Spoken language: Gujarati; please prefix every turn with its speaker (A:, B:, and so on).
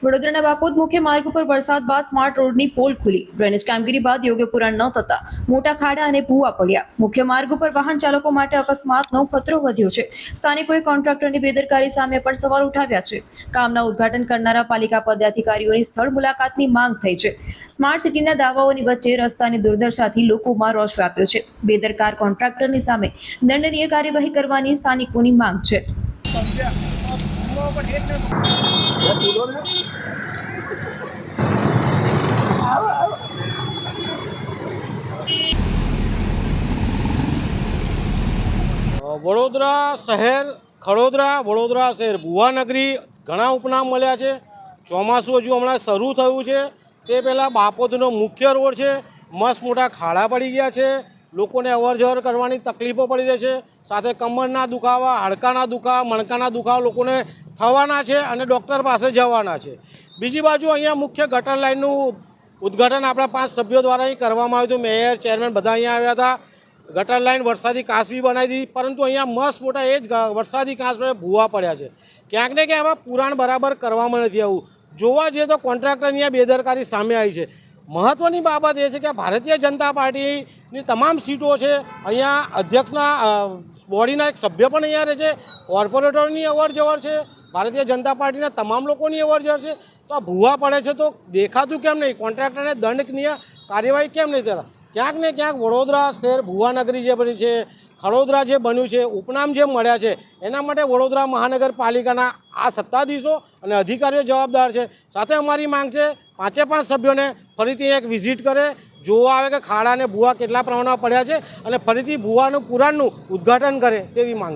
A: વડોદરાના બાપોદ મુખ્ય માર્ગ ઉપર વરસાદ બાદ સ્માર્ટ રોડની પોલ ખુલી. ડ્રેનેજ કામગીરી બાદ યોગ્ય પૂરણ ન થતા મોટા ખાડા અને ભૂવા પડ્યા. મુખ્ય માર્ગ ઉપર વાહન ચાલકો માટે અકસ્માતનો ખતરો વધ્યો છે. સ્થાનિકોએ કોન્ટ્રાક્ટરની બેદરકારી સામે પણ સવાલ ઉઠાવ્યા છે. કામના ઉદ્ઘાટન કરનારા પાલિકા પદાધિકારીઓની સ્થળ મુલાકાતની માંગ થઈ છે. સ્માર્ટ સિટીના દાવાઓની વચ્ચે રસ્તાની દુર્દશાથી લોકોમાં રોષ વ્યાપ્યો છે. બેદરકાર કોન્ટ્રાક્ટરની સામે દંડનીય કાર્યવાહી કરવાની સ્થાનિકોની માંગ છે.
B: વડોદરા શહેર વડોદરા શહેર ભુવાનગરી ઘણા ઉપનામ મળ્યા છે. ચોમાસું હજુ હમણાં શરૂ થયું છે તે પહેલાં બાપોદનો મુખ્ય રોડ છે, મસ્ત મોટા ખાડા પડી ગયા છે. લોકોને અવરજવર કરવાની તકલીફો પડી રહી છે. સાથે કમરના દુખાવા, હાડકાના દુખાવા, મણકાના દુખાવા લોકોને થવાના છે અને ડૉક્ટર પાસે જવાના છે. બીજી બાજુ અહીંયા મુખ્ય ગટર લાઇનનું ઉદ્ઘાટન આપણા 5 સભ્યો દ્વારા અહીં કરવામાં આવ્યું હતું. મેયર, ચેરમેન બધા અહીંયા આવ્યા હતા. ગટર લાઇન વરસાદી કાંસ બી બનાવી દીધી, પરંતુ અહીંયા મસ્ત મોટા એ જ વરસાદી કાંસ ભૂવા પડ્યા છે. ક્યાંક ને ક્યાંક આમાં પુરાણ બરાબર કરવામાં નથી આવું. જોવા જઈએ તો કોન્ટ્રાક્ટરની આ બેદરકારી સામે આવી છે. મહત્ત્વની બાબત એ છે કે ભારતીય જનતા પાર્ટીની તમામ સીટો છે. અહીંયા અધ્યક્ષના બોડીના એક સભ્ય પણ અહીંયા રહે છે. કોર્પોરેટરની અવર જવર છે. ભારતીય જનતા પાર્ટીના તમામ લોકોની અવર જવર છે. તો આ ભૂવા પડે છે તો દેખાતું કેમ નહીં? કોન્ટ્રાક્ટરને દંડનીય કાર્યવાહી કેમ નહીં થતા? ક્યાંક ને ક્યાંક વડોદરા શહેર ભુવાનગરી જે બની છે, ખડોદરા જે બન્યું છે, ઉપનામ જે મળ્યા છે, એના માટે વડોદરા મહાનગરપાલિકાના આ સત્તાધીશો અને અધિકારીઓ જવાબદાર છે. સાથે અમારી માંગ છે 5 સભ્યોને ફરીથી એક વિઝિટ કરે, જોવા આવે કે ખાડા અને ભૂવા કેટલા પ્રમાણમાં પડ્યા છે અને ફરીથી ભૂવાનું પુરાણનું ઉદ્ઘાટન કરે તેવી માંગ છે.